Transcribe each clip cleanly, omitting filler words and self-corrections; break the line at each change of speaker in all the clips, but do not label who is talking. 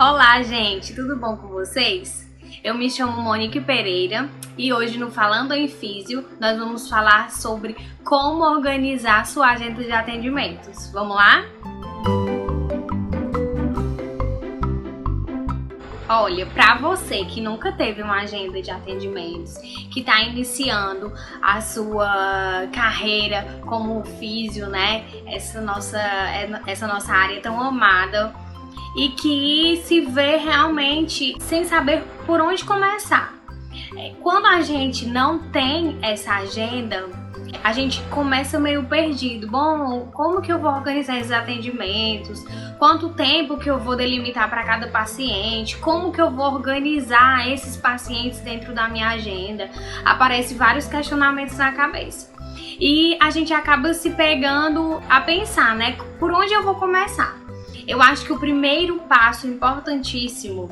Olá, gente, tudo bom com vocês? Eu me chamo Monique Pereira e hoje no Falando em Físio nós vamos falar sobre como organizar sua agenda de atendimentos. Vamos lá? Olha, para você que nunca teve uma agenda de atendimentos, que está iniciando a sua carreira como físio, né? Essa nossa área tão amada e que se vê realmente sem saber por onde começar. Quando a gente não tem essa agenda, a gente começa meio perdido. Bom, como que eu vou organizar esses atendimentos? Quanto tempo que eu vou delimitar para cada paciente? Como que eu vou organizar esses pacientes dentro da minha agenda? Aparecem vários questionamentos na cabeça. E a gente acaba se pegando a pensar, né? Por onde eu vou começar? Eu acho que o primeiro passo importantíssimo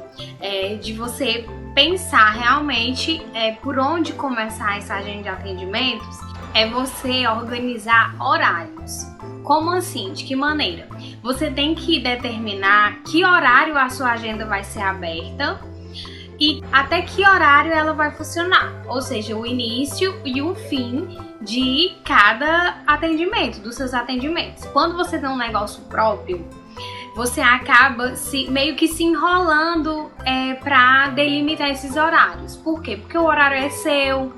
de você pensar realmente por onde começar essa agenda de atendimentos é você organizar horários. Como assim? De que maneira? Você tem que determinar que horário a sua agenda vai ser aberta e até que horário ela vai funcionar, ou seja, o início e o fim de cada atendimento, dos seus atendimentos. Quando você tem um negócio próprio, você acaba meio que se enrolando para delimitar esses horários. Por quê? Porque o horário é seu,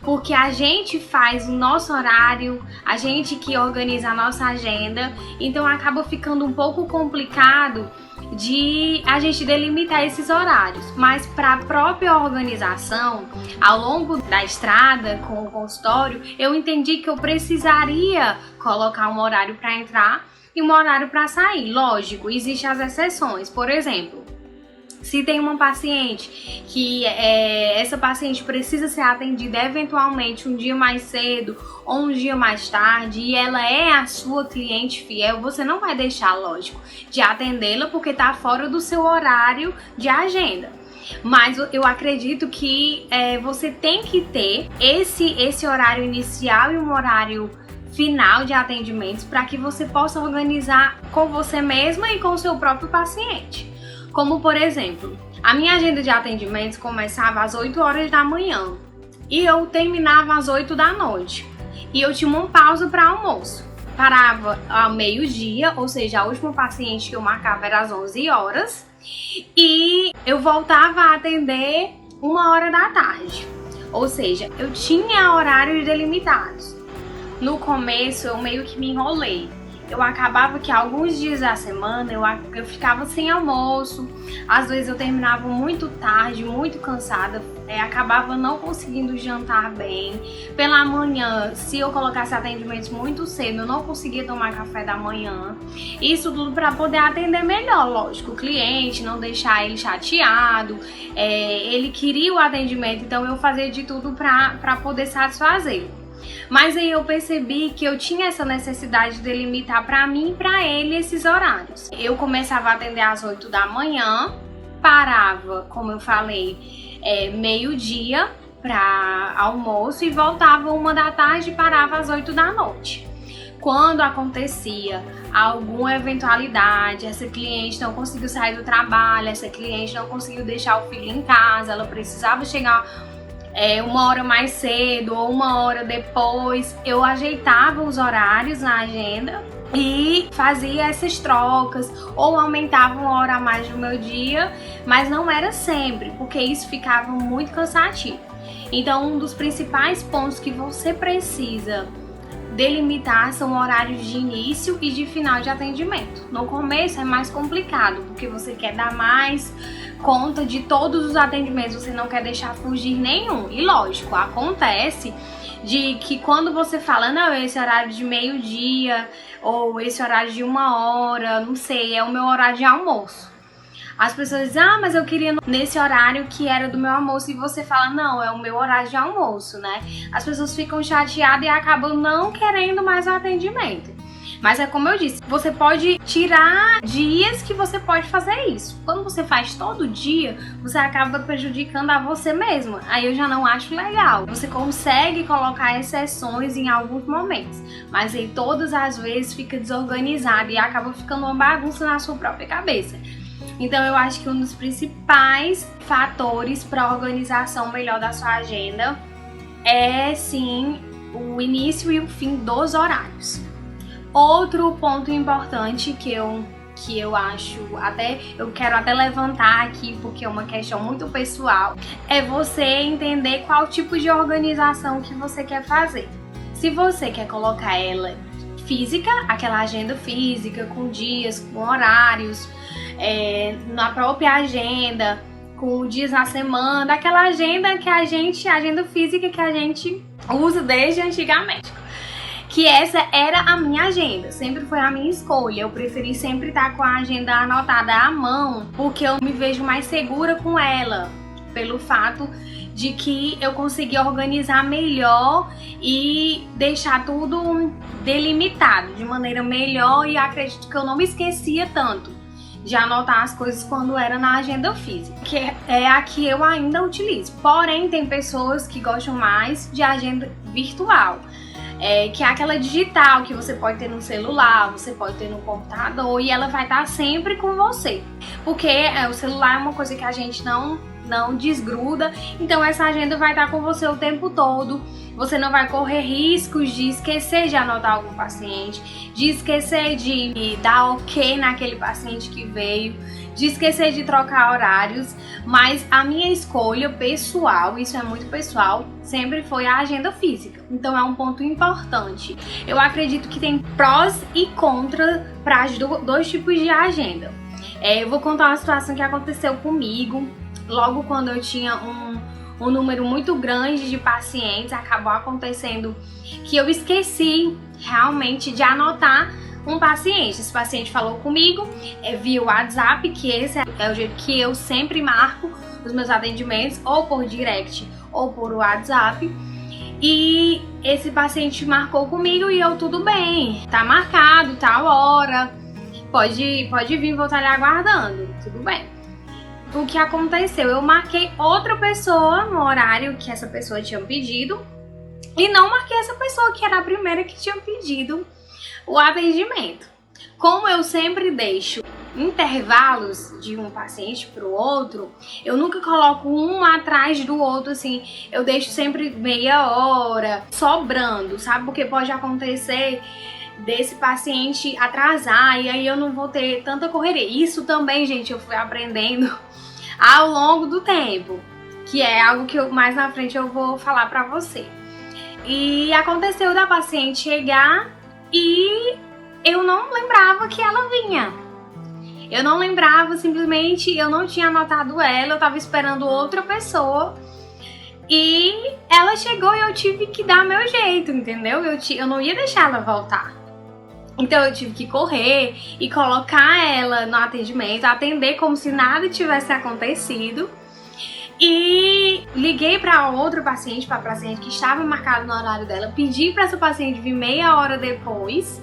porque a gente faz o nosso horário, a gente que organiza a nossa agenda, então acaba ficando um pouco complicado de a gente delimitar esses horários. Mas para a própria organização, ao longo da estrada com o consultório, eu entendi que eu precisaria colocar um horário para entrar e um horário para sair. Lógico, existem as exceções. Por exemplo, se tem uma paciente que essa paciente precisa ser atendida eventualmente um dia mais cedo ou um dia mais tarde e ela é a sua cliente fiel, você não vai deixar, lógico, de atendê-la porque está fora do seu horário de agenda. Mas eu acredito que você tem que ter esse horário inicial e um horário final de atendimentos para que você possa organizar com você mesma e com o seu próprio paciente. Como, por exemplo, a minha agenda de atendimentos começava às 8 horas da manhã e eu terminava às 8 da noite. E eu tinha uma pausa para almoço. Parava ao meio-dia, ou seja, a última paciente que eu marcava era às 11 horas e eu voltava a atender 1 hora da tarde. Ou seja, eu tinha horários delimitados. No começo eu meio que me enrolei. Eu acabava que alguns dias da semana eu ficava sem almoço. Às vezes eu terminava muito tarde, muito cansada. Acabava não conseguindo jantar bem. Pela manhã, se eu colocasse atendimentos muito cedo, eu não conseguia tomar café da manhã. Isso tudo para poder atender melhor, lógico, o cliente, não deixar ele chateado. Ele queria o atendimento, então eu fazia de tudo para poder satisfazê-lo. Mas aí eu percebi que eu tinha essa necessidade de delimitar para mim e para ele esses horários. Eu começava a atender às 8 da manhã, parava, como eu falei, meio-dia para almoço e voltava 1 da tarde e parava às 8 da noite. Quando acontecia alguma eventualidade, essa cliente não conseguiu sair do trabalho, essa cliente não conseguiu deixar o filho em casa, ela precisava chegar 1 hora mais cedo ou 1 hora depois, eu ajeitava os horários na agenda e fazia essas trocas ou aumentava 1 hora a mais no meu dia, mas não era sempre, porque isso ficava muito cansativo. Então, um dos principais pontos que você precisa delimitar são horários de início e de final de atendimento. No começo é mais complicado, porque você quer dar mais conta de todos os atendimentos, você não quer deixar fugir nenhum. E lógico, acontece de que quando você fala, não, esse horário de meio-dia ou esse horário de 1 hora, não sei, é o meu horário de almoço. As pessoas dizem, mas eu queria nesse horário que era do meu almoço, e você fala, não, é o meu horário de almoço, né? As pessoas ficam chateadas e acabam não querendo mais o atendimento. Mas é como eu disse, você pode tirar dias que você pode fazer isso. Quando você faz todo dia, você acaba prejudicando a você mesmo. Aí eu já não acho legal. Você consegue colocar exceções em alguns momentos, mas aí todas as vezes fica desorganizado e acaba ficando uma bagunça na sua própria cabeça. Então eu acho que um dos principais fatores para organização melhor da sua agenda é sim o início e o fim dos horários. Outro ponto importante que eu acho, eu quero até levantar aqui porque é uma questão muito pessoal, é você entender qual tipo de organização que você quer fazer. Se você quer colocar ela física, aquela agenda física com dias, com horários, na própria agenda, com dias na semana, aquela agenda agenda física que a gente usa desde antigamente. Que essa era a minha agenda, sempre foi a minha escolha. Eu preferi sempre estar com a agenda anotada à mão, porque eu me vejo mais segura com ela, pelo fato de que eu consegui organizar melhor e deixar tudo delimitado de maneira melhor, e acredito que eu não me esquecia tanto de anotar as coisas quando era na agenda física, que é a que eu ainda utilizo. Porém, tem pessoas que gostam mais de agenda virtual, que é aquela digital que você pode ter no celular, você pode ter no computador, e ela vai estar sempre com você, porque o celular é uma coisa que a gente não desgruda, então essa agenda vai estar com você o tempo todo. Você não vai correr riscos de esquecer de anotar algum paciente, de esquecer de dar ok naquele paciente que veio, de esquecer de trocar horários. Mas a minha escolha pessoal, isso é muito pessoal, sempre foi a agenda física. Então é um ponto importante. Eu acredito que tem prós e contras para os dois tipos de agenda. Eu vou contar uma situação que aconteceu comigo logo quando eu tinha um número muito grande de pacientes. Acabou acontecendo que eu esqueci realmente de anotar um paciente. Esse paciente falou comigo via WhatsApp, que esse é o jeito que eu sempre marco os meus atendimentos, ou por direct ou por WhatsApp. E esse paciente marcou comigo e eu, tudo bem, tá marcado, tal hora, pode vir, vou estar lhe aguardando, tudo bem. O que aconteceu? Eu marquei outra pessoa no horário que essa pessoa tinha pedido e não marquei essa pessoa que era a primeira que tinha pedido o atendimento. Como eu sempre deixo intervalos de um paciente para o outro, eu nunca coloco um atrás do outro, assim, eu deixo sempre meia hora sobrando, sabe? Porque pode acontecer desse paciente atrasar e aí eu não vou ter tanta correria. Isso também, gente, eu fui aprendendo ao longo do tempo, que é algo que mais na frente eu vou falar pra você. E aconteceu da paciente chegar e eu não lembrava que ela vinha. Eu não lembrava, simplesmente eu não tinha anotado ela, eu tava esperando outra pessoa. E ela chegou e eu tive que dar meu jeito, entendeu? Eu não ia deixar ela voltar. Então eu tive que correr e colocar ela no atendimento, atender como se nada tivesse acontecido. E liguei para outra paciente, para a paciente que estava marcada no horário dela, pedi para essa paciente vir meia hora depois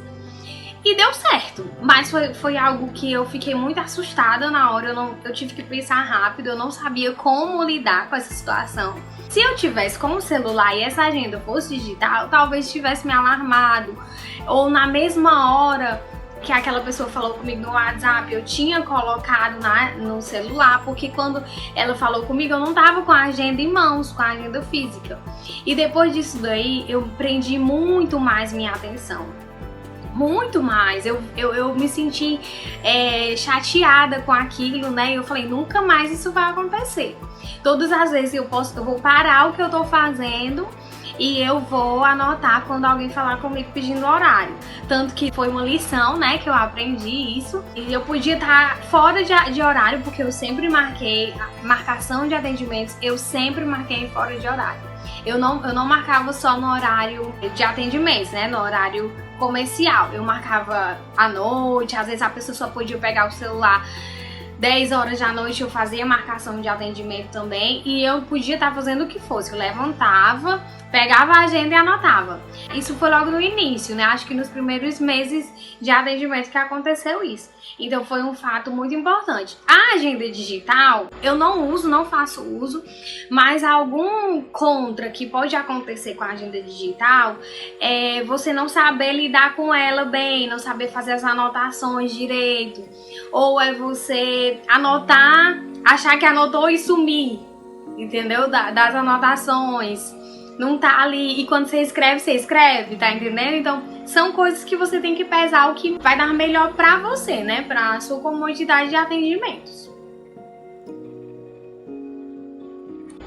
e deu certo. Mas foi algo que eu fiquei muito assustada na hora, eu tive que pensar rápido, eu não sabia como lidar com essa situação. Se eu tivesse com o celular e essa agenda fosse digital, talvez tivesse me alarmado, ou na mesma hora que aquela pessoa falou comigo no WhatsApp, eu tinha colocado no celular, porque quando ela falou comigo, eu não tava com a agenda em mãos, com a agenda física. E depois disso daí, eu prendi muito mais minha atenção. Muito mais. Eu me senti chateada com aquilo, né? E eu falei, nunca mais isso vai acontecer. Todas as vezes eu vou parar o que eu tô fazendo e eu vou anotar quando alguém falar comigo pedindo horário. Tanto que foi uma lição, né, que eu aprendi isso. E eu podia estar fora de horário, porque eu sempre marquei a marcação de atendimentos, eu sempre marquei fora de horário. Eu não marcava só no horário de atendimentos, né, no horário comercial. Eu marcava à noite, às vezes a pessoa só podia pegar o celular 10 horas da noite, eu fazia marcação de atendimento também, e eu podia estar fazendo o que fosse. Eu levantava, pegava a agenda e anotava. Isso foi logo no início, né? Acho que nos primeiros meses de atendimento que aconteceu isso. Então foi um fato muito importante. A agenda digital, eu não uso, não faço uso, mas algum contra que pode acontecer com a agenda digital é você não saber lidar com ela bem, não saber fazer as anotações direito, ou é você anotar, achar que anotou e sumir, entendeu? Das anotações. Não tá ali, e quando você escreve, tá entendendo? Então, são coisas que você tem que pesar o que vai dar melhor pra você, né? Pra sua comodidade de atendimentos.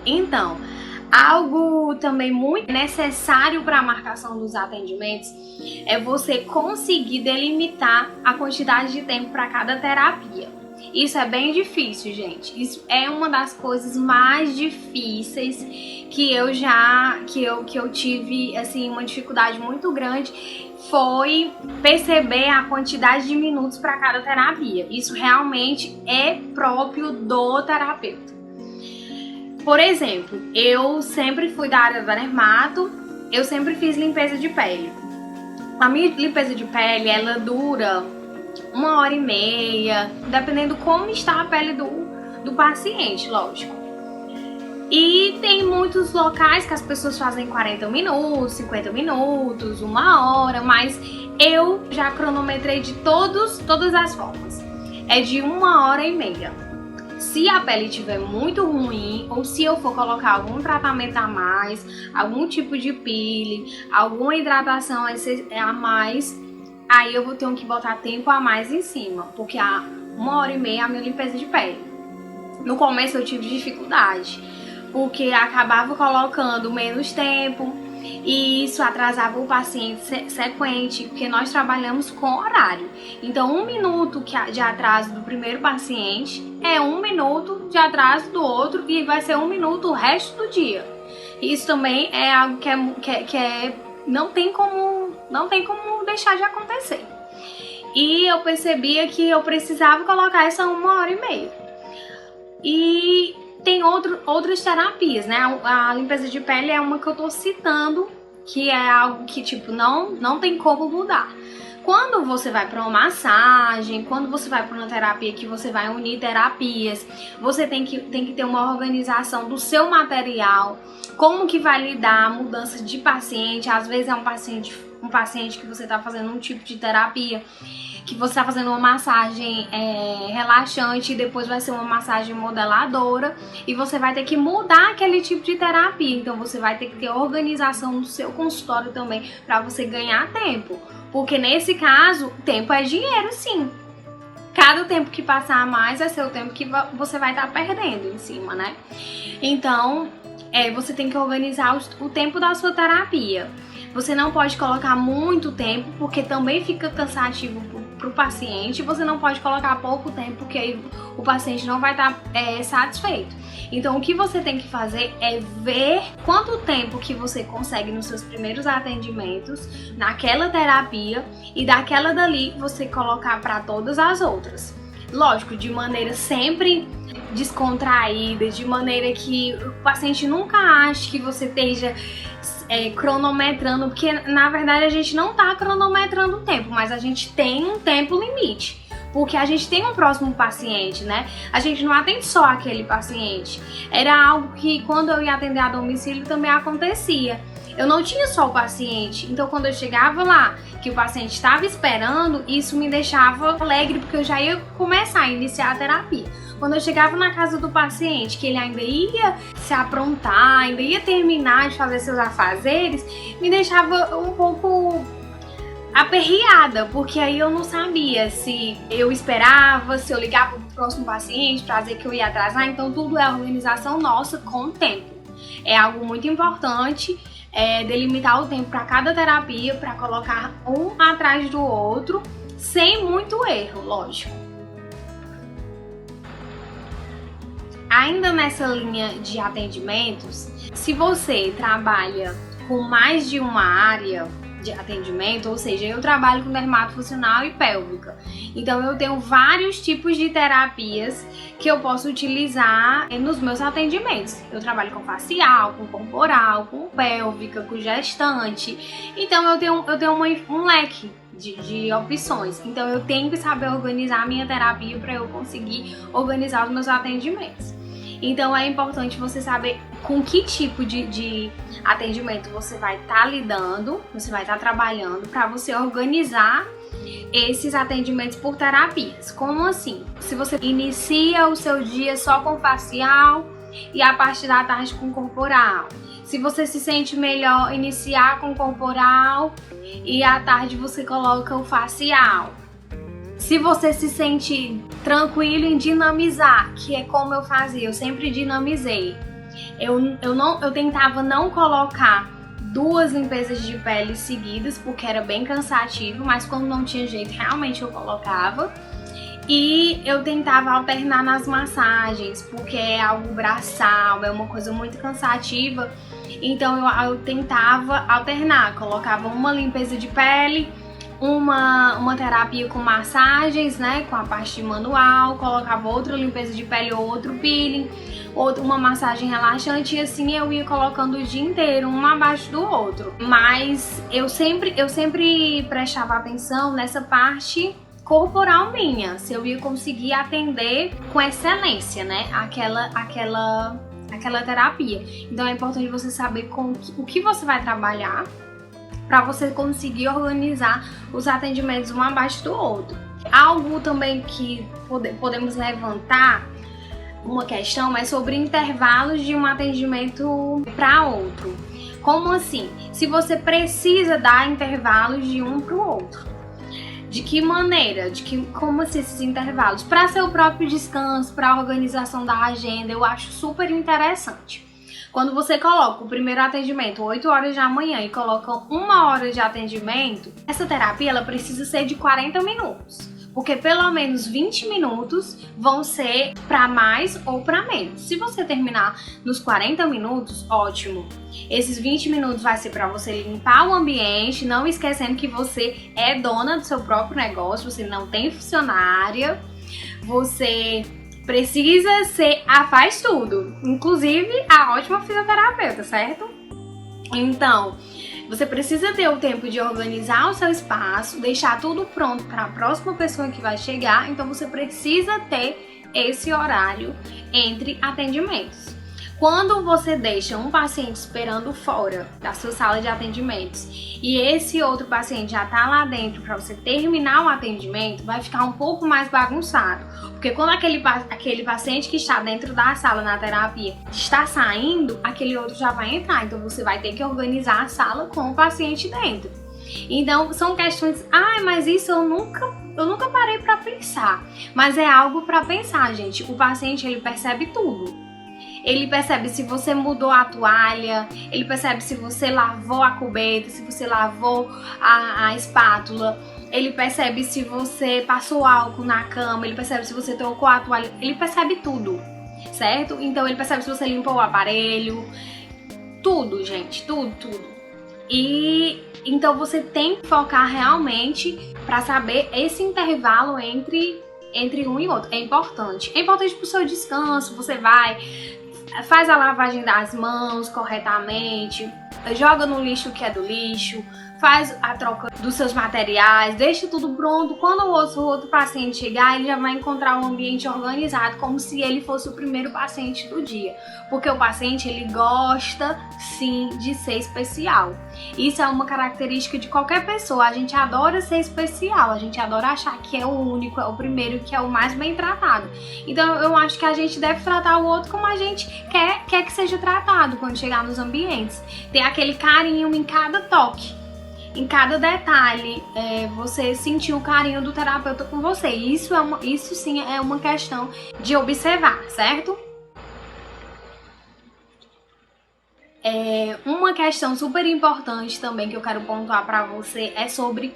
Então, algo também muito necessário para a marcação dos atendimentos é você conseguir delimitar a quantidade de tempo para cada terapia. Isso é bem difícil, gente. Isso é uma das coisas mais difíceis que eu tive, assim, uma dificuldade muito grande, foi perceber a quantidade de minutos para cada terapia. Isso realmente é próprio do terapeuta. Por exemplo, eu sempre fui da área da dermato, eu sempre fiz limpeza de pele. A minha limpeza de pele, ela dura 1h30, dependendo como está a pele do paciente, lógico. E tem muitos locais que as pessoas fazem 40 minutos, 50 minutos, 1 hora, mas eu já cronometrei de todas as formas. É de 1h30. Se a pele estiver muito ruim, ou se eu for colocar algum tratamento a mais, algum tipo de peeling, alguma hidratação a mais, aí eu vou ter que botar tempo a mais em cima, porque há 1h30 é a minha limpeza de pele. No começo eu tive dificuldade, porque acabava colocando menos tempo e isso atrasava o paciente sequente, porque nós trabalhamos com horário. Então 1 minuto de atraso do primeiro paciente é 1 minuto de atraso do outro e vai ser 1 minuto o resto do dia. Isso também é algo que não tem como deixar de acontecer. E eu percebia que eu precisava colocar essa 1h30. E tem outras terapias, né? A limpeza de pele é uma que eu tô citando, que é algo que, tipo, não tem como mudar. Quando você vai para uma massagem, quando você vai para uma terapia que você vai unir terapias, você tem que ter uma organização do seu material, como que vai lidar a mudança de paciente. Às vezes é um paciente que você está fazendo um tipo de terapia, que você está fazendo uma massagem relaxante e depois vai ser uma massagem modeladora e você vai ter que mudar aquele tipo de terapia. Então você vai ter que ter organização no seu consultório também para você ganhar tempo. Porque nesse caso, tempo é dinheiro, sim. Cada tempo que passar a mais vai ser o tempo que você vai estar perdendo em cima, né? Então, você tem que organizar o tempo da sua terapia. Você não pode colocar muito tempo, porque também fica cansativo para o paciente. Você não pode colocar pouco tempo, porque aí o paciente não vai estar satisfeito. Então, o que você tem que fazer é ver quanto tempo que você consegue nos seus primeiros atendimentos, naquela terapia, e daquela dali você colocar para todas as outras. Lógico, de maneira sempre descontraída, de maneira que o paciente nunca ache que você esteja cronometrando, porque na verdade a gente não está cronometrando o tempo, mas a gente tem um tempo limite. Porque a gente tem um próximo paciente, né? A gente não atende só aquele paciente. Era algo que quando eu ia atender a domicílio também acontecia. Eu não tinha só o paciente, então quando eu chegava lá, que o paciente estava esperando, isso me deixava alegre, porque eu já ia começar a iniciar a terapia. Quando eu chegava na casa do paciente, que ele ainda ia se aprontar, ainda ia terminar de fazer seus afazeres, me deixava um pouco aperreada, porque aí eu não sabia se eu esperava, se eu ligava pro próximo paciente para dizer que eu ia atrasar. Então tudo é organização nossa com o tempo. É algo muito importante, delimitar o tempo para cada terapia, para colocar um atrás do outro, sem muito erro, lógico. Ainda nessa linha de atendimentos, se você trabalha com mais de uma área, de atendimento, ou seja, eu trabalho com dermatofuncional e pélvica. Então eu tenho vários tipos de terapias que eu posso utilizar nos meus atendimentos. Eu trabalho com facial, com corporal, com pélvica, com gestante. Então eu tenho um leque de opções. Então eu tenho que saber organizar a minha terapia para eu conseguir organizar os meus atendimentos. Então é importante você saber com que tipo de atendimento você vai estar lidando, você vai estar trabalhando, para você organizar esses atendimentos por terapias. Como assim? Se você inicia o seu dia só com facial e a parte da tarde com corporal. Se você se sente melhor iniciar com corporal e à tarde você coloca o facial. Se você se sente tranquilo em dinamizar, que é como eu fazia, eu sempre dinamizei. Eu tentava não colocar 2 limpezas de pele seguidas, porque era bem cansativo, mas quando não tinha jeito, realmente eu colocava. E eu tentava alternar nas massagens, porque é algo braçal, é uma coisa muito cansativa. Então eu tentava alternar, colocava uma limpeza de pele, uma terapia com massagens, né, com a parte manual, colocava outra limpeza de pele ou outro peeling, uma massagem relaxante, e assim eu ia colocando o dia inteiro, um abaixo do outro. Mas eu sempre prestava atenção nessa parte corporal minha, se eu ia conseguir atender com excelência, né, aquela terapia. Então é importante você saber o que você vai trabalhar, para você conseguir organizar os atendimentos um abaixo do outro. Algo também que podemos levantar, uma questão, é sobre intervalos de um atendimento para outro. Como assim? Se você precisa dar intervalos de um para o outro. De que maneira? Como assim esses intervalos? Para seu próprio descanso, para a organização da agenda, eu acho super interessante. Quando você coloca o primeiro atendimento 8 horas da manhã e coloca 1 hora de atendimento, essa terapia ela precisa ser de 40 minutos. Porque pelo menos 20 minutos vão ser para mais ou para menos. Se você terminar nos 40 minutos, ótimo. Esses 20 minutos vai ser para você limpar o ambiente, não esquecendo que você é dona do seu próprio negócio, você não tem funcionária, você precisa ser faz tudo, inclusive a ótima fisioterapeuta, certo? Então, você precisa ter o tempo de organizar o seu espaço, deixar tudo pronto para a próxima pessoa que vai chegar, então você precisa ter esse horário entre atendimentos. Quando você deixa um paciente esperando fora da sua sala de atendimentos e esse outro paciente já tá lá dentro para você terminar o atendimento, vai ficar um pouco mais bagunçado. Porque quando aquele paciente que está dentro da sala na terapia está saindo, aquele outro já vai entrar. Então você vai ter que organizar a sala com o paciente dentro. Então são questões, mas isso eu nunca parei para pensar. Mas é algo para pensar, gente. O paciente, ele percebe tudo. Ele percebe se você mudou a toalha, ele percebe se você lavou a cubeta, se você lavou a espátula, ele percebe se você passou álcool na cama, ele percebe se você trocou a toalha, ele percebe tudo, certo? Então ele percebe se você limpou o aparelho, tudo, gente, tudo. E então você tem que focar realmente para saber esse intervalo entre um e outro. É importante pro seu descanso, você faz a lavagem das mãos corretamente, joga no lixo o que é do lixo, faz a troca dos seus materiais, deixa tudo pronto. Quando o outro paciente chegar, ele já vai encontrar um ambiente organizado, como se ele fosse o primeiro paciente do dia. Porque o paciente, ele gosta, sim, de ser especial. Isso é uma característica de qualquer pessoa. A gente adora ser especial, a gente adora achar que é o único, é o primeiro, que é o mais bem tratado. Então eu acho que a gente deve tratar o outro como a gente quer que seja tratado quando chegar nos ambientes. Ter aquele carinho em cada toque. Em cada detalhe, você sentir o carinho do terapeuta com você. Isso sim é uma questão de observar, certo? Uma questão super importante também que eu quero pontuar para você é sobre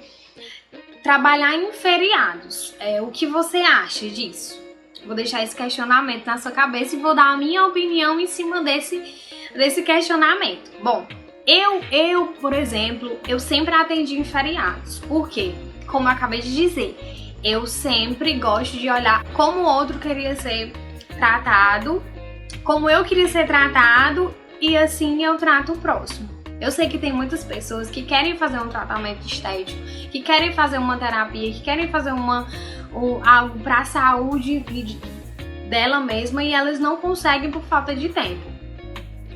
trabalhar em feriados. O que você acha disso? Vou deixar esse questionamento na sua cabeça e vou dar a minha opinião em cima desse questionamento. Bom, Por exemplo, eu sempre atendi em feriados. Por quê? Como eu acabei de dizer, eu sempre gosto de olhar como o outro queria ser tratado, como eu queria ser tratado, e assim eu trato o próximo. Eu sei que tem muitas pessoas que querem fazer um tratamento estético, que querem fazer uma terapia, que querem fazer algo para a saúde dela mesma e elas não conseguem por falta de tempo.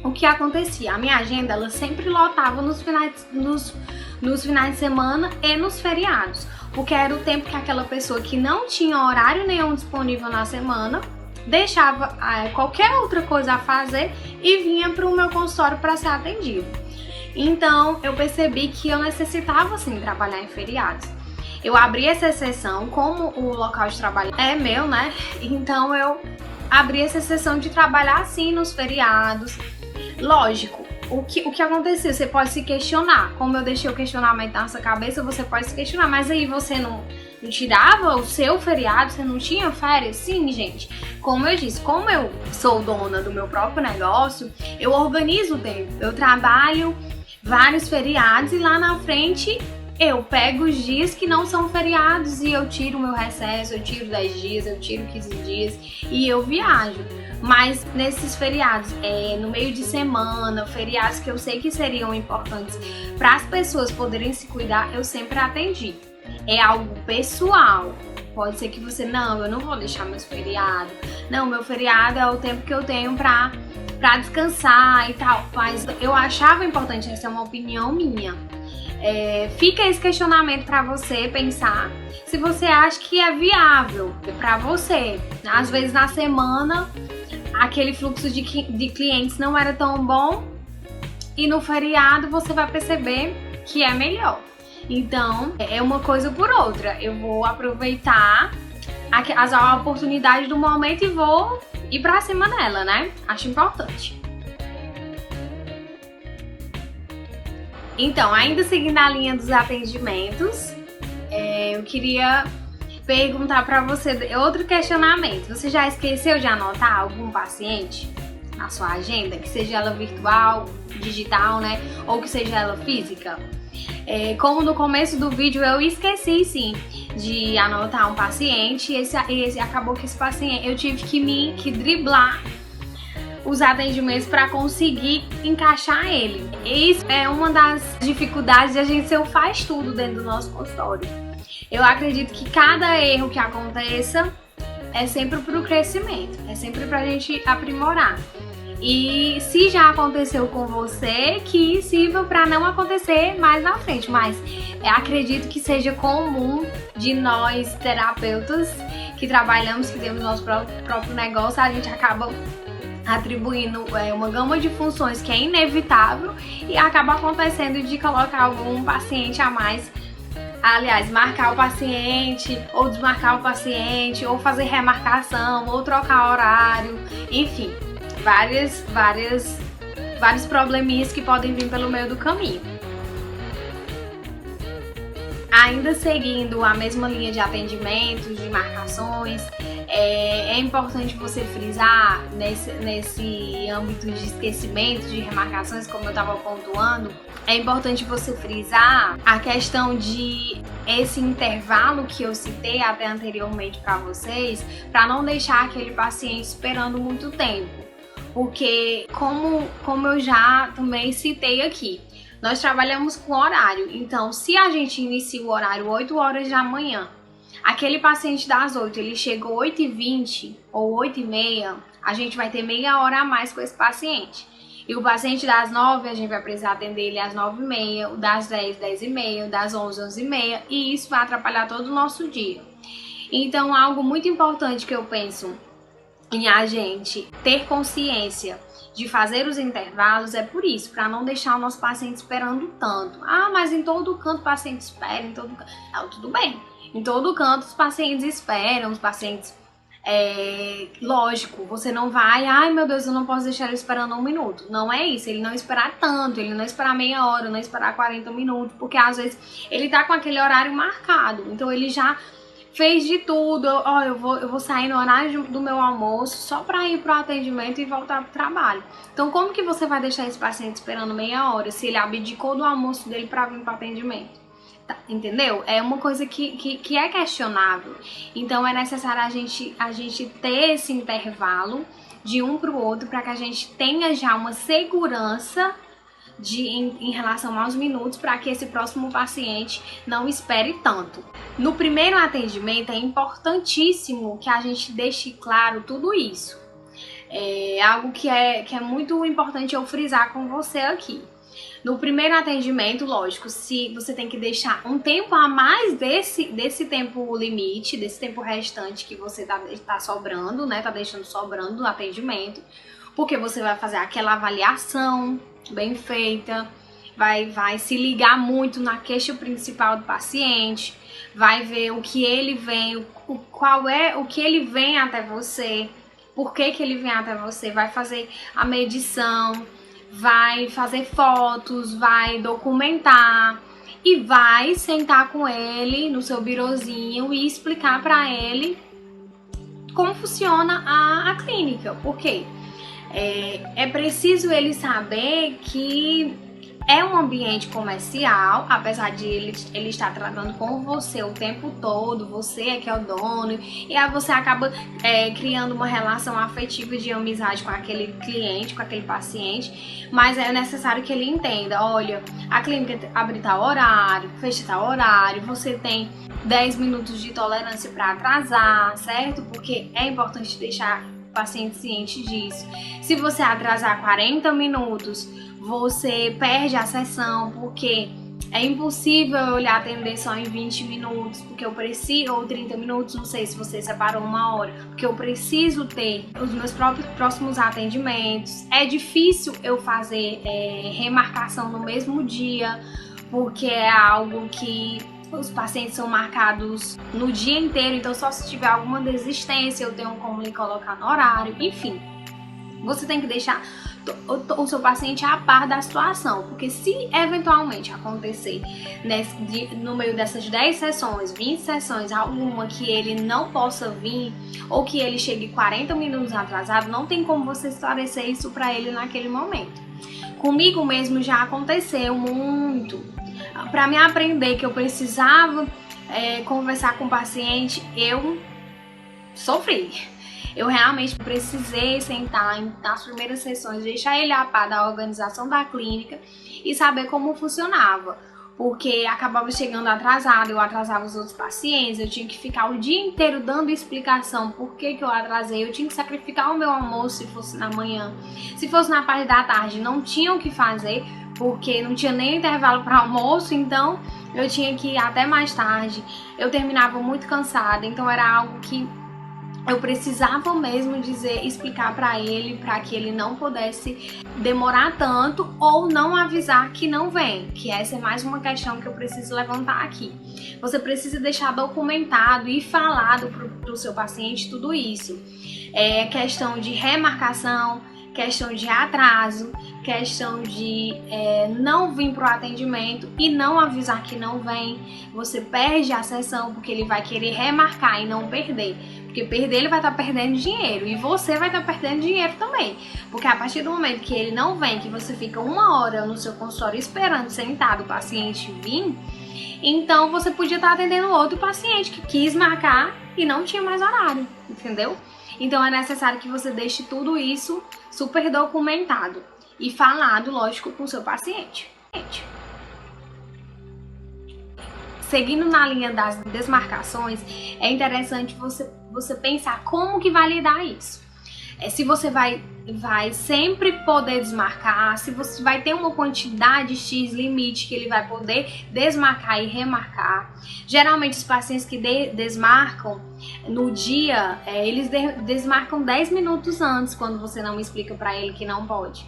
O que acontecia? A minha agenda ela sempre lotava nos finais de semana e nos feriados, porque era o tempo que aquela pessoa que não tinha horário nenhum disponível na semana deixava qualquer outra coisa a fazer e vinha para o meu consultório para ser atendido. Então eu percebi que eu necessitava sim trabalhar em feriados. Eu abri essa exceção, como o local de trabalho é meu, né? Então eu abri essa exceção de trabalhar assim nos feriados. Lógico, o que aconteceu? Você pode se questionar. Como eu deixei o questionamento na sua cabeça, você pode se questionar. Mas aí você não tirava o seu feriado? Você não tinha férias? Sim, gente. Como eu disse, como eu sou dona do meu próprio negócio, eu organizo o tempo. Eu trabalho vários feriados e lá na frente eu pego os dias que não são feriados e eu tiro o meu recesso, eu tiro 10 dias, eu tiro 15 dias e eu viajo. Mas nesses feriados, no meio de semana, feriados que eu sei que seriam importantes para as pessoas poderem se cuidar, eu sempre atendi. É algo pessoal. Pode ser que você, não, eu não vou deixar meus feriados. Não, meu feriado é o tempo que eu tenho pra descansar e tal. Mas eu achava importante, essa é uma opinião minha. Fica esse questionamento para você pensar se você acha que é viável para você. Às vezes na semana aquele fluxo de clientes não era tão bom e no feriado você vai perceber que é melhor. Então é uma coisa por outra. Eu vou aproveitar as oportunidades do momento e vou ir pra cima dela, né? Acho importante. Então, ainda seguindo a linha dos atendimentos, eu queria perguntar para você outro questionamento. Você já esqueceu de anotar algum paciente na sua agenda? Que seja ela virtual, digital, né? Ou que seja ela física? Como no começo do vídeo eu esqueci sim de anotar um paciente e acabou que esse paciente eu tive que driblar os atendimentos para conseguir encaixar ele. Isso é uma das dificuldades de a gente ser o faz tudo dentro do nosso consultório. Eu acredito que cada erro que aconteça é sempre pro crescimento, é sempre pra gente aprimorar. E se já aconteceu com você, que sirva para não acontecer mais na frente. Mas acredito que seja comum de nós terapeutas que trabalhamos, que temos nosso próprio negócio, a gente acaba atribuindo uma gama de funções que é inevitável e acaba acontecendo de colocar algum paciente a mais. Aliás, marcar o paciente, ou desmarcar o paciente, ou fazer remarcação, ou trocar horário, enfim. Vários probleminhas que podem vir pelo meio do caminho. Ainda seguindo a mesma linha de atendimentos, de marcações, é importante você frisar nesse âmbito de esquecimento, de remarcações, como eu estava pontuando, é importante você frisar a questão de esse intervalo que eu citei até anteriormente para vocês, para não deixar aquele paciente esperando muito tempo. Porque, como eu já também citei aqui, nós trabalhamos com horário. Então, se a gente inicia o horário 8 horas da manhã, aquele paciente das 8, ele chegou 8h20 ou 8h30, a gente vai ter meia hora a mais com esse paciente. E o paciente das 9, a gente vai precisar atender ele às 9h30, o das 10, 10h30, o das 11, 11h30, e isso vai atrapalhar todo o nosso dia. Então, algo muito importante que eu penso em a gente ter consciência de fazer os intervalos é por isso, para não deixar o nosso paciente esperando tanto. Ah, mas em todo canto o paciente espera, em todo canto. Não, tudo bem. Em todo canto os pacientes esperam, os pacientes... lógico, você não vai, ai meu Deus, eu não posso deixar ele esperando 1 minuto. Não é isso, ele não esperar tanto, ele não esperar meia hora, não esperar 40 minutos, porque às vezes ele tá com aquele horário marcado, então ele já fez de tudo, ó, eu vou sair no horário do meu almoço só para ir pro atendimento e voltar pro trabalho. Então como que você vai deixar esse paciente esperando meia hora se ele abdicou do almoço dele para vir pro atendimento? Tá, entendeu? É uma coisa que é questionável. Então é necessário a gente ter esse intervalo de um pro outro para que a gente tenha já uma segurança em relação aos minutos, para que esse próximo paciente não espere tanto. No primeiro atendimento é importantíssimo que a gente deixe claro tudo isso. É algo que é muito importante eu frisar com você aqui. No primeiro atendimento, lógico, se você tem que deixar um tempo a mais desse tempo limite, desse tempo restante que você tá sobrando, né? Tá deixando sobrando do atendimento, porque você vai fazer aquela avaliação bem feita, vai se ligar muito na queixa principal do paciente, vai ver o que ele vem, o que ele vem até você, por que ele vem até você, vai fazer a medição, vai fazer fotos, vai documentar e vai sentar com ele no seu birozinho e explicar para ele como funciona a clínica. Por quê? É preciso ele saber que é um ambiente comercial, apesar de ele estar tratando com você o tempo todo, você é que é o dono, e aí você acaba criando uma relação afetiva de amizade com aquele cliente, com aquele paciente, mas é necessário que ele entenda, olha, a clínica abre tal horário, fecha tal horário, você tem 10 minutos de tolerância para atrasar, certo? Porque é importante deixar o paciente ciente disso. Se você atrasar 40 minutos, você perde a sessão, porque é impossível eu lhe atender só em 20 minutos, porque eu preciso, ou 30 minutos, não sei se você separou uma hora, porque eu preciso ter os meus próximos atendimentos. É difícil eu fazer remarcação no mesmo dia, porque é algo que os pacientes são marcados no dia inteiro, então só se tiver alguma desistência eu tenho como lhe colocar no horário, enfim. Você tem que deixar o seu paciente a par da situação, porque se eventualmente acontecer no meio dessas 10 sessões, 20 sessões, alguma que ele não possa vir ou que ele chegue 40 minutos atrasado, não tem como você esclarecer isso para ele naquele momento. Comigo mesmo já aconteceu muito. Para me aprender que eu precisava conversar com o paciente, eu sofri. Eu realmente precisei sentar nas primeiras sessões, deixar ele a par da organização da clínica e saber como funcionava. Porque acabava chegando atrasado, eu atrasava os outros pacientes, eu tinha que ficar o dia inteiro dando explicação por que eu atrasei, eu tinha que sacrificar o meu almoço se fosse na manhã. Se fosse na parte da tarde, não tinha o que fazer, porque não tinha nem intervalo para almoço, então eu tinha que ir até mais tarde. Eu terminava muito cansada, então era algo que eu precisava mesmo explicar para ele, para que ele não pudesse demorar tanto ou não avisar que não vem, que essa é mais uma questão que eu preciso levantar aqui. Você precisa deixar documentado e falado pro seu paciente tudo isso. É questão de remarcação, questão de atraso, questão de não vir para o atendimento e não avisar que não vem. Você perde a sessão porque ele vai querer remarcar e não perder. Porque perder, ele vai estar perdendo dinheiro e você vai estar perdendo dinheiro também. Porque a partir do momento que ele não vem, que você fica 1 hora no seu consultório esperando sentado o paciente vir, então você podia estar atendendo outro paciente que quis marcar e não tinha mais horário, entendeu? Então é necessário que você deixe tudo isso super documentado e falado, lógico, com o seu paciente. Seguindo na linha das desmarcações, é interessante você pensar como que vai lidar isso. Se você vai sempre poder desmarcar, se você vai ter uma quantidade X limite que ele vai poder desmarcar e remarcar. Geralmente os pacientes que desmarcam no dia, eles desmarcam 10 minutos antes, quando você não explica para ele que não pode.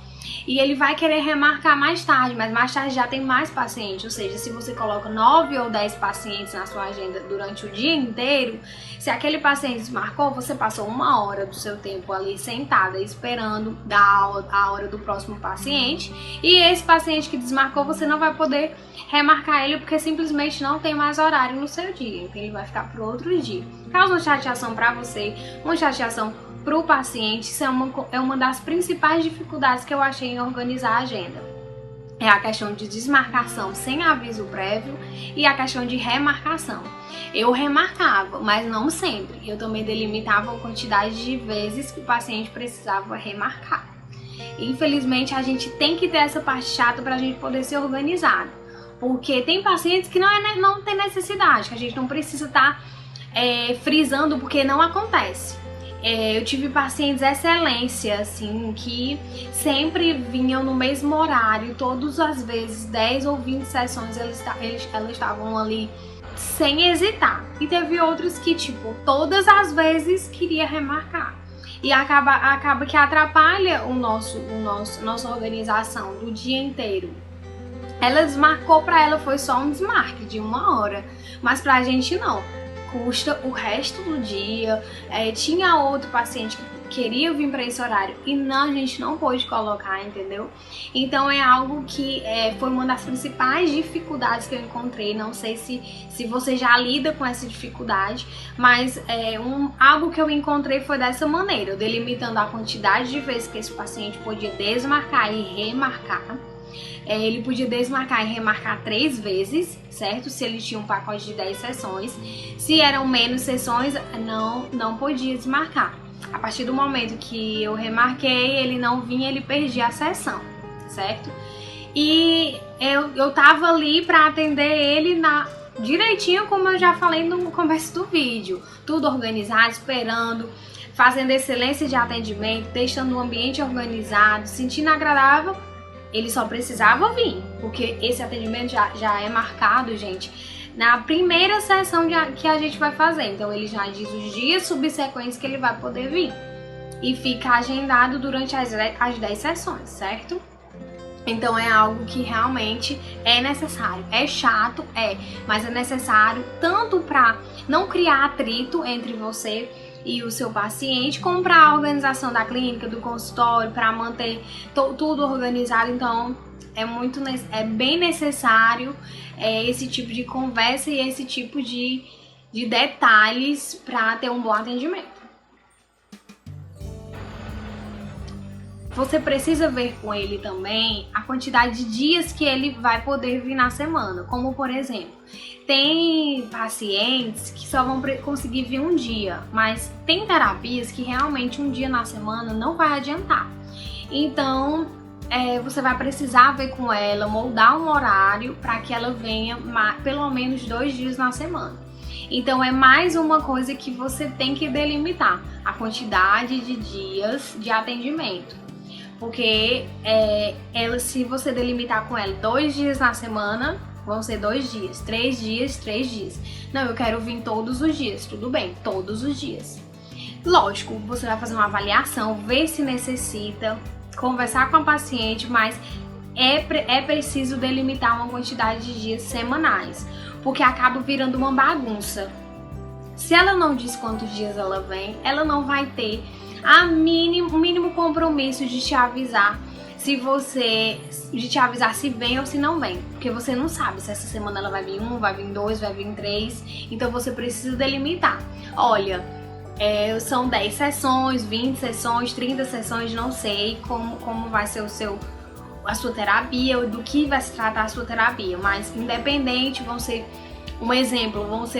E ele vai querer remarcar mais tarde, mas mais tarde já tem mais pacientes. Ou seja, se você coloca 9 ou 10 pacientes na sua agenda durante o dia inteiro, se aquele paciente desmarcou, você passou 1 hora do seu tempo ali sentada esperando esperando a hora do próximo paciente, e esse paciente que desmarcou, você não vai poder remarcar ele porque simplesmente não tem mais horário no seu dia, então ele vai ficar para outro dia. Causa uma chateação para você, uma chateação para o paciente. Isso é uma das principais dificuldades que eu achei em organizar a agenda. É a questão de desmarcação sem aviso prévio e a questão de remarcação. Eu remarcava, mas não sempre. Eu também delimitava a quantidade de vezes que o paciente precisava remarcar. Infelizmente, a gente tem que ter essa parte chata para a gente poder ser organizado. Porque tem pacientes que não tem necessidade, que a gente não precisa estar frisando porque não acontece. Eu tive pacientes excelência, assim, que sempre vinham no mesmo horário, todas as vezes, 10 ou 20 sessões, elas estavam ali sem hesitar. E teve outros que, tipo, todas as vezes queria remarcar. E acaba que atrapalha nossa organização do dia inteiro. Ela desmarcou, pra ela foi só um desmarque de 1 hora, mas pra gente não. Custa o resto do dia. Tinha outro paciente que queria vir para esse horário e a gente não pôde colocar, entendeu? Então é algo que foi uma das principais dificuldades que eu encontrei. Não sei se você já lida com essa dificuldade, mas algo que eu encontrei foi dessa maneira, eu delimitando a quantidade de vezes que esse paciente podia desmarcar e remarcar. Ele podia desmarcar e remarcar 3 vezes, certo? Se ele tinha um pacote de 10 sessões. Se eram menos sessões, não podia desmarcar. A partir do momento que eu remarquei, ele não vinha, ele perdia a sessão, certo? E eu tava ali para atender ele direitinho, como eu já falei no começo do vídeo. Tudo organizado, esperando, fazendo excelência de atendimento, deixando o ambiente organizado, sentindo agradável. Ele só precisava vir, porque esse atendimento já é marcado, gente, na primeira sessão que a gente vai fazer. Então ele já diz os dias subsequentes que ele vai poder vir. E fica agendado durante as 10 sessões, certo? Então é algo que realmente é necessário. É chato, mas é necessário tanto para não criar atrito entre você e o seu paciente, como para a organização da clínica, do consultório, para manter tudo organizado. Então é bem necessário esse tipo de conversa e esse tipo de detalhes para ter um bom atendimento. Você precisa ver com ele também a quantidade de dias que ele vai poder vir na semana. Como, por exemplo, tem pacientes que só vão conseguir vir um dia, mas tem terapias que realmente um dia na semana não vai adiantar. Então, você vai precisar ver com ela, moldar um horário para que ela venha pelo menos 2 dias na semana. Então, é mais uma coisa que você tem que delimitar, a quantidade de dias de atendimento. Porque se você delimitar com ela 2 dias na semana, vão ser 2 dias, 3 dias, 3 dias. Não, eu quero vir todos os dias, tudo bem, todos os dias. Lógico, você vai fazer uma avaliação, ver se necessita, conversar com a paciente, mas é preciso delimitar uma quantidade de dias semanais, porque acaba virando uma bagunça. Se ela não diz quantos dias ela vem, ela não vai ter o mínimo compromisso de te avisar se vem ou se não vem, porque você não sabe se essa semana ela vai vir 1, vai vir 2, vai vir 3, então você precisa delimitar. Olha, são 10 sessões, 20 sessões, 30 sessões, não sei como vai ser a sua terapia, ou do que vai se tratar a sua terapia, mas independente, vão ser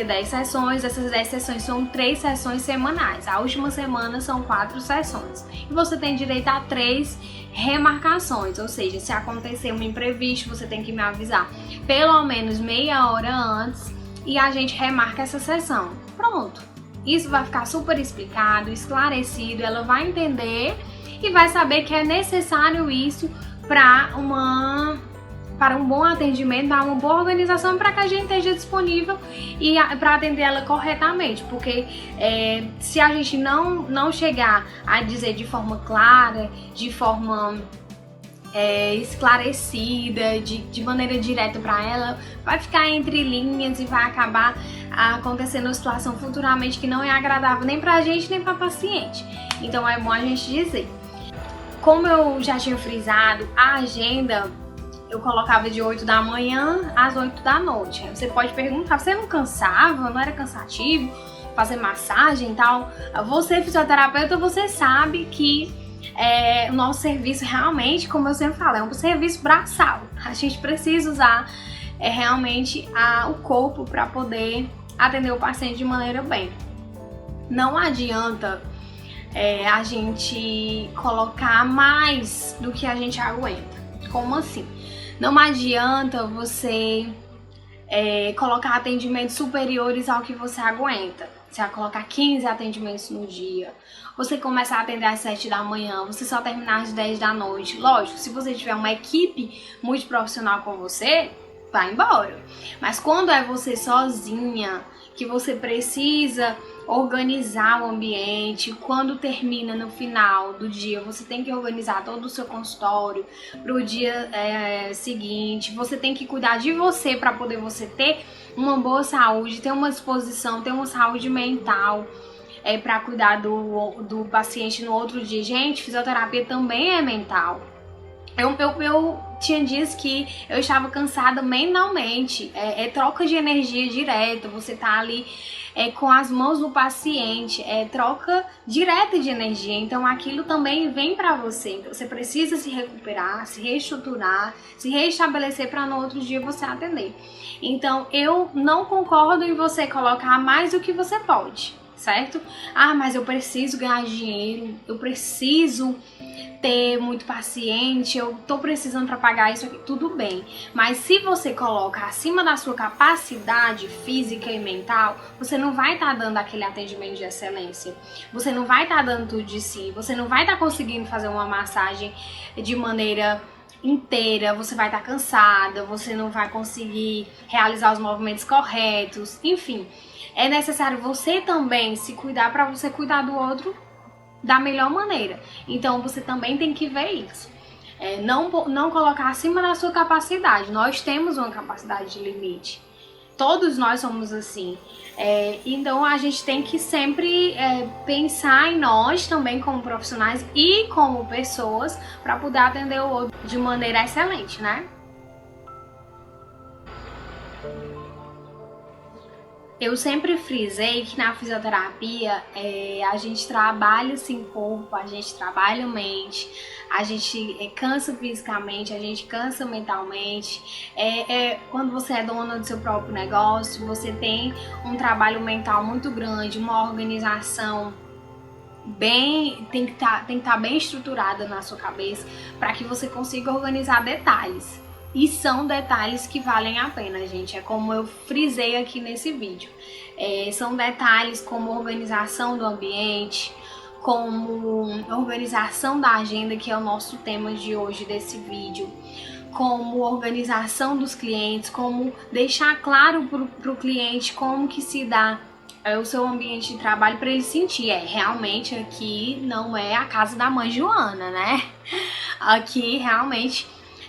10 sessões, essas 10 sessões são 3 sessões semanais, a última semana são 4 sessões, e você tem direito a 3 remarcações, ou seja, se acontecer um imprevisto, você tem que me avisar pelo menos meia hora antes, e a gente remarca essa sessão. Pronto, isso vai ficar super explicado, esclarecido, ela vai entender e vai saber que é necessário isso para um bom atendimento, para uma boa organização, para que a gente esteja disponível e para atender ela corretamente, porque se a gente não chegar a dizer de forma clara, de forma esclarecida, de maneira direta para ela, vai ficar entre linhas e vai acabar acontecendo uma situação futuramente que não é agradável nem para a gente nem para a paciente. Então é bom a gente dizer. Como eu já tinha frisado, a agenda eu colocava de 8 da manhã às 8 da noite. Você pode perguntar, você não cansava? Não era cansativo fazer massagem e tal? Você, fisioterapeuta, você sabe que o nosso serviço realmente, como eu sempre falo, é um serviço braçal. A gente precisa usar realmente o corpo para poder atender o paciente de maneira bem. Não adianta a gente colocar mais do que a gente aguenta. Como assim? Não adianta você colocar atendimentos superiores ao que você aguenta. Você vai colocar 15 atendimentos no dia. Você começar a atender às 7 da manhã, você só terminar às 10 da noite. Lógico, se você tiver uma equipe multiprofissional com você, vai embora. Mas quando é você sozinha, que você precisa organizar o ambiente, quando termina no final do dia, você tem que organizar todo o seu consultório para o dia seguinte, você tem que cuidar de você para poder você ter uma boa saúde, ter uma disposição, ter uma saúde mental para cuidar do paciente no outro dia. Gente, fisioterapia também é mental. Eu tinha dias que eu estava cansada mentalmente, troca de energia direta, você tá ali com as mãos no paciente, troca direta de energia, então aquilo também vem para você, então você precisa se recuperar, se reestruturar, se reestabelecer para no outro dia você atender. Então eu não concordo em você colocar mais do que você pode, certo? Mas eu preciso ganhar dinheiro, eu preciso ter muito paciente, eu tô precisando para pagar isso aqui, tudo bem. Mas se você coloca acima da sua capacidade física e mental, você não vai estar dando aquele atendimento de excelência. Você não vai estar dando tudo de si, você não vai estar conseguindo fazer uma massagem de maneira inteira, você vai estar cansada, você não vai conseguir realizar os movimentos corretos, enfim. É necessário você também se cuidar para você cuidar do outro da melhor maneira. Então você também tem que ver isso. Não colocar acima da sua capacidade. Nós temos uma capacidade de limite. Todos nós somos assim. Então a gente tem que sempre pensar em nós também como profissionais e como pessoas para poder atender o outro de maneira excelente, né? Eu sempre frisei que na fisioterapia a gente trabalha sim corpo, a gente trabalha mente, a gente cansa fisicamente, a gente cansa mentalmente. Quando você é dona do seu próprio negócio, você tem um trabalho mental muito grande, uma organização tem que estar bem estruturada na sua cabeça para que você consiga organizar detalhes. E são detalhes que valem a pena, gente. É como eu frisei aqui nesse vídeo. São detalhes como organização do ambiente, como organização da agenda, que é o nosso tema de hoje desse vídeo, como organização dos clientes, como deixar claro para o cliente como que se dá o seu ambiente de trabalho para ele sentir, realmente aqui não é a casa da mãe Joana, né? Aqui realmente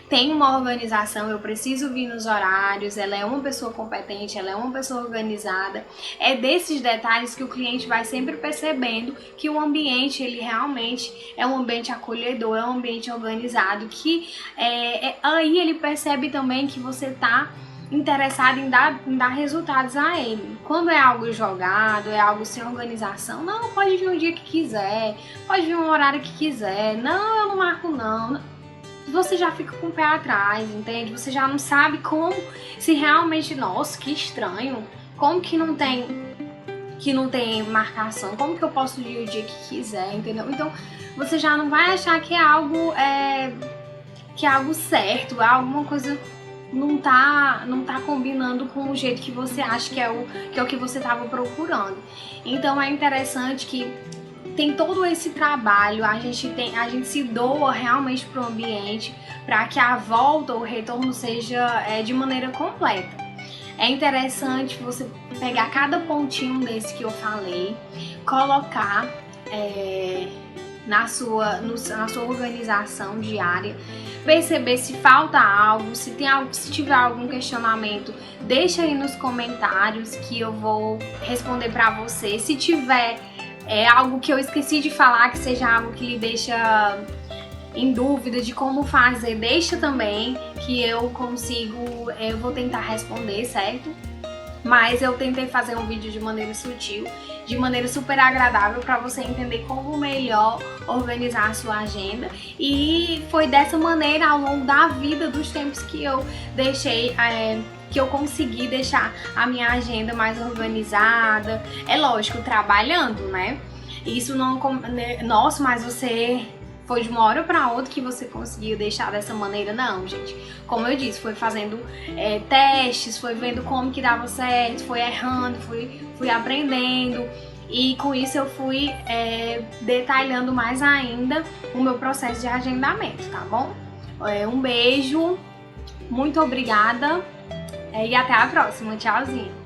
tem uma organização, eu preciso vir nos horários, ela é uma pessoa competente, ela é uma pessoa organizada. É desses detalhes que o cliente vai sempre percebendo que o ambiente, ele realmente é um ambiente acolhedor, é um ambiente organizado, que aí ele percebe também que você tá interessado em dar resultados a ele. Quando é algo jogado, é algo sem organização, não, pode vir um dia que quiser, pode vir um horário que quiser, não, eu não marco não. Você já fica com o pé atrás, entende? Você já não sabe como, se realmente, nossa, que estranho, como que não tem marcação, como que eu posso ir o dia que quiser, entendeu? Então, você já não vai achar que é algo certo, alguma coisa não tá combinando com o jeito que você acha que é o que você estava procurando. Então, é interessante que tem todo esse trabalho, a gente se doa realmente para o ambiente para que a volta, o retorno seja de maneira completa. É interessante você pegar cada pontinho desse que eu falei, colocar na sua organização diária, perceber se falta algo, se tiver algum questionamento, deixa aí nos comentários que eu vou responder para você. Se tiver algo que eu esqueci de falar, que seja algo que lhe deixa em dúvida de como fazer, deixa também que eu vou tentar responder, certo? Mas eu tentei fazer um vídeo de maneira sutil, de maneira super agradável para você entender como melhor organizar a sua agenda. E foi dessa maneira ao longo da vida, dos tempos que eu deixei, que eu consegui deixar a minha agenda mais organizada. É lógico, trabalhando, né? Isso não... Nossa, mas você... Foi de uma hora para outra que você conseguiu deixar dessa maneira? Não, gente. Como eu disse, foi fazendo testes, foi vendo como que dava certo, foi errando, fui aprendendo. E com isso eu fui detalhando mais ainda o meu processo de agendamento, tá bom? Um beijo, muito obrigada e até a próxima. Tchauzinho!